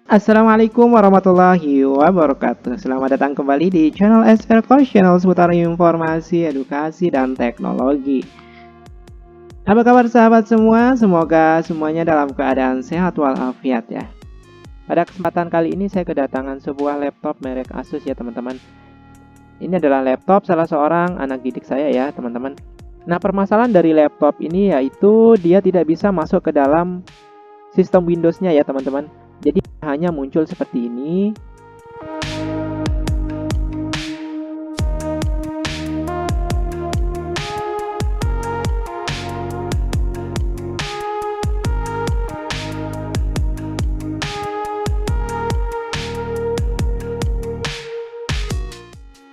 Assalamualaikum warahmatullahi wabarakatuh. Selamat datang kembali di channel SR Coach, channel seputar informasi, edukasi, dan teknologi. Apa kabar sahabat semua? Semoga semuanya dalam keadaan sehat walafiat ya. Pada kesempatan kali ini saya kedatangan sebuah laptop merek Asus ya teman-teman. Ini adalah laptop salah seorang anak didik saya ya teman-teman. Nah, permasalahan dari laptop ini yaitu dia tidak bisa masuk ke dalam sistem Windows-nya ya teman-teman. Jadi hanya muncul seperti ini.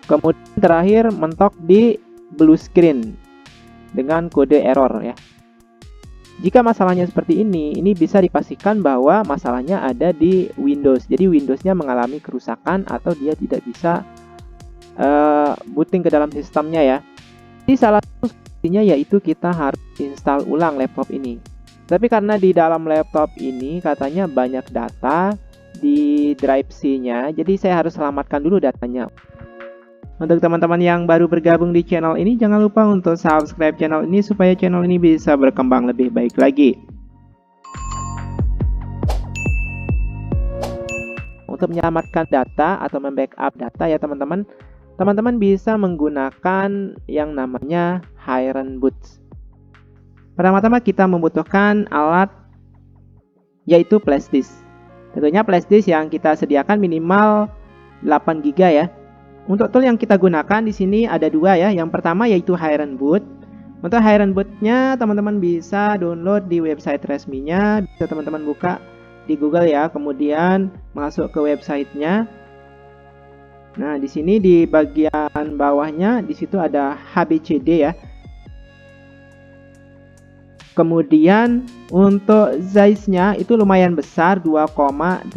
Kemudian terakhir mentok di blue screen dengan kode error ya. Jika masalahnya seperti ini bisa dipastikan bahwa masalahnya ada di Windows. Jadi Windows-nya mengalami kerusakan atau dia tidak bisa booting ke dalam sistemnya ya. Jadi salah satu solusinya yaitu kita harus install ulang laptop ini. Tapi karena di dalam laptop ini katanya banyak data di drive C-nya, jadi saya harus selamatkan dulu datanya. Untuk teman-teman yang baru bergabung di channel ini, jangan lupa untuk subscribe channel ini supaya channel ini bisa berkembang lebih baik lagi. Untuk menyelamatkan data atau membackup data ya teman-teman, teman-teman bisa menggunakan yang namanya Iron Boots. Pertama-tama kita membutuhkan alat yaitu flash disk. Tentunya flash disk yang kita sediakan minimal 8 GB ya. Untuk tool yang kita gunakan di sini ada dua ya. Yang pertama yaitu Iron Boot. Untuk Iron Boot-nya teman-teman bisa download di website resminya, bisa teman-teman buka di Google ya. Kemudian masuk ke websitenya. Nah, di sini di bagian bawahnya di situ ada HBCD ya. Kemudian untuk size-nya itu lumayan besar 2,8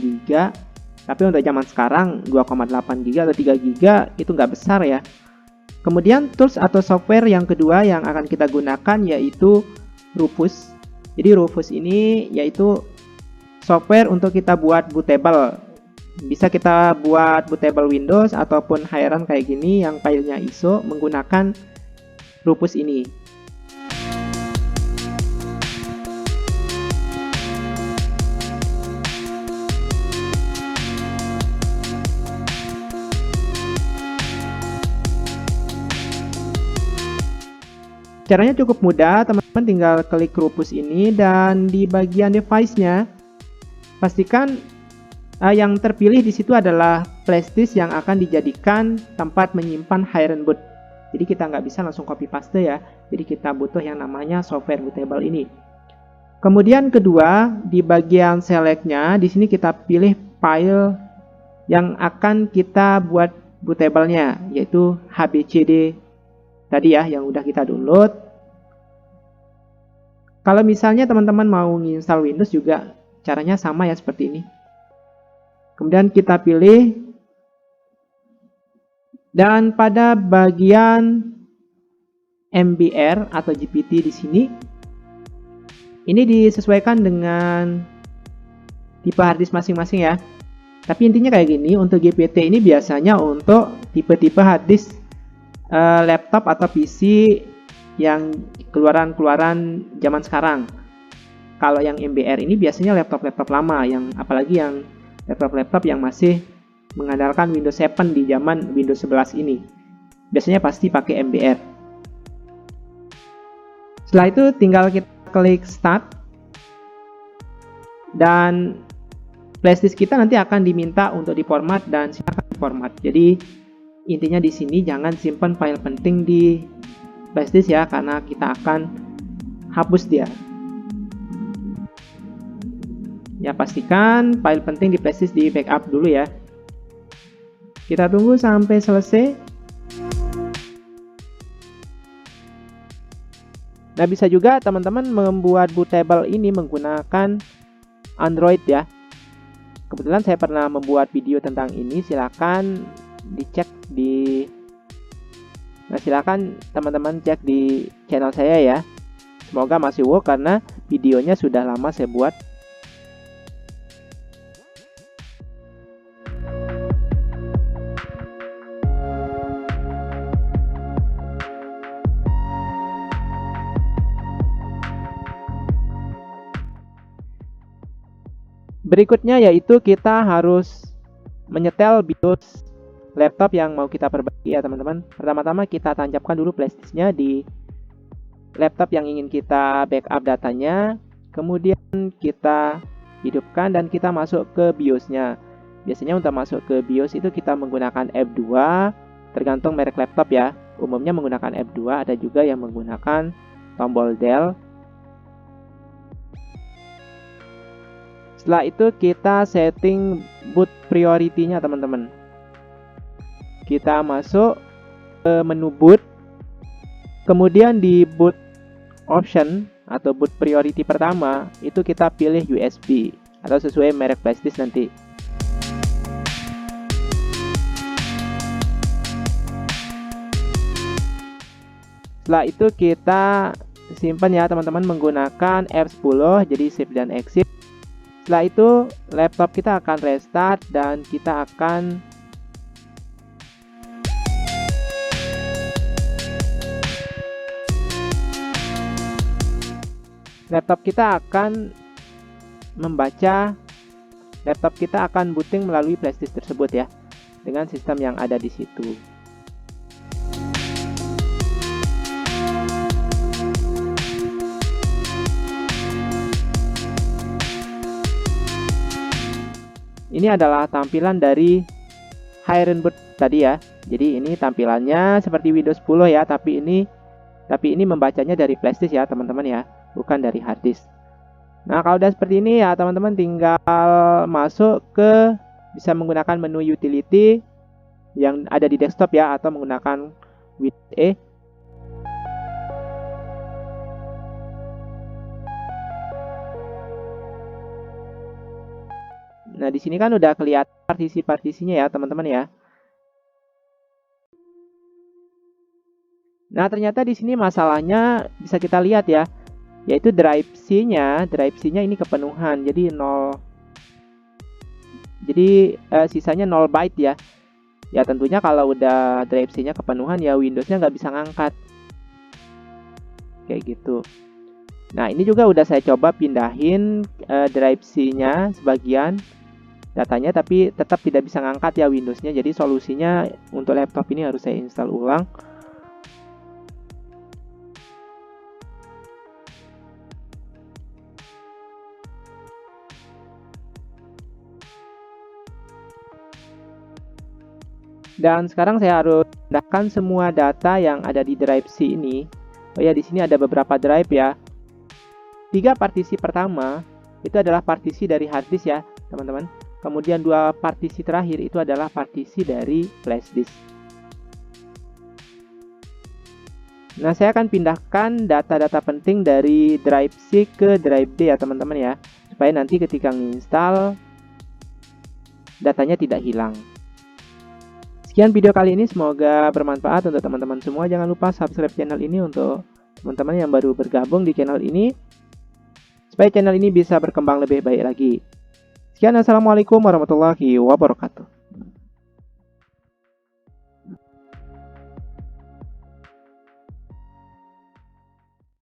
GB. Tapi untuk zaman sekarang 2,8 GB atau 3 GB itu nggak besar ya. Kemudian tools atau software yang kedua yang akan kita gunakan yaitu Rufus. Jadi Rufus ini yaitu software untuk kita buat bootable. Bisa kita buat bootable Windows ataupun Hiran kayak gini yang filenya ISO menggunakan Rufus ini. Caranya cukup mudah, teman-teman tinggal klik Rufus ini dan di bagian device-nya pastikan yang terpilih di situ adalah flash disk yang akan dijadikan tempat menyimpan Iron Boot. Jadi kita nggak bisa langsung copy paste ya. Jadi kita butuh yang namanya software bootable ini. Kemudian kedua di bagian select-nya di sini kita pilih file yang akan kita buat bootable-nya yaitu HBCD tadi ya yang udah kita download. Kalau misalnya teman-teman mau menginstal Windows juga caranya sama ya seperti ini. Kemudian kita pilih dan pada bagian MBR atau GPT di sini ini disesuaikan dengan tipe harddisk masing-masing ya. Tapi intinya kayak gini, untuk GPT ini biasanya untuk tipe-tipe harddisk laptop atau PC yang keluaran zaman sekarang. Kalau yang MBR ini biasanya laptop-laptop lama, yang apalagi yang laptop-laptop yang masih mengandalkan Windows 7 di zaman Windows 11 ini. Biasanya pasti pakai MBR. Setelah itu tinggal kita klik Start. Dan flash disk kita nanti akan diminta untuk diformat dan silakan diformat. Jadi intinya di sini jangan simpan file penting di flash disk ya, karena kita akan hapus dia. Ya, pastikan file penting di flash disk di backup dulu ya. Kita tunggu sampai selesai. Nah, bisa juga teman-teman membuat bootable ini menggunakan Android ya. Kebetulan saya pernah membuat video tentang ini, silakan dicek di silakan teman-teman cek di channel saya ya. Semoga masih work karena videonya sudah lama saya buat. Berikutnya yaitu kita harus menyetel BIOS laptop yang mau kita perbaiki ya teman-teman. Pertama-tama kita tancapkan dulu flashdisknya di laptop yang ingin kita backup datanya. Kemudian kita hidupkan dan kita masuk ke BIOS-nya. Biasanya untuk masuk ke BIOS itu kita menggunakan F2, tergantung merek laptop ya. Umumnya menggunakan F2, ada juga yang menggunakan tombol del. Setelah itu kita setting boot priority-nya teman-teman. Kita masuk ke menu boot. Kemudian di boot option atau boot priority pertama itu kita pilih USB atau sesuai merek flashdisk nanti. Setelah itu kita simpan ya teman-teman menggunakan F10, jadi save dan exit. Setelah itu laptop kita akan restart dan kita akan membaca, laptop kita akan booting melalui flashdisk tersebut ya, dengan sistem yang ada di situ. Ini adalah tampilan dari Ironboot tadi ya. Jadi ini tampilannya seperti Windows 10 ya, tapi ini membacanya dari flashdisk ya teman-teman ya, bukan dari harddisk. Nah, kalau udah seperti ini ya teman-teman tinggal masuk ke, bisa menggunakan menu utility yang ada di desktop ya, atau menggunakan Windows E. Nah, di sini kan udah kelihatan partisi-partisinya ya, teman-teman ya. Nah, ternyata di sini masalahnya bisa kita lihat ya, yaitu drive C-nya ini kepenuhan. Jadi 0. Jadi sisanya 0 byte ya. Ya tentunya kalau udah drive C-nya kepenuhan ya Windows-nya nggak bisa ngangkat. Kayak gitu. Nah, ini juga udah saya coba pindahin drive C-nya sebagian datanya, tapi tetap tidak bisa ngangkat ya Windows-nya. Jadi solusinya untuk laptop ini harus saya install ulang. Dan sekarang saya harus pindahkan semua data yang ada di drive C ini. Oh ya, di sini ada beberapa drive ya. 3 partisi pertama itu adalah partisi dari harddisk ya, teman-teman. Kemudian 2 partisi terakhir itu adalah partisi dari flashdisk. Nah, saya akan pindahkan data-data penting dari drive C ke drive D ya, teman-teman ya, supaya nanti ketika menginstal datanya tidak hilang. Sekian video kali ini, semoga bermanfaat untuk teman-teman semua. Jangan lupa subscribe channel ini untuk teman-teman yang baru bergabung di channel ini, supaya channel ini bisa berkembang lebih baik lagi. Sekian, assalamualaikum warahmatullahi wabarakatuh.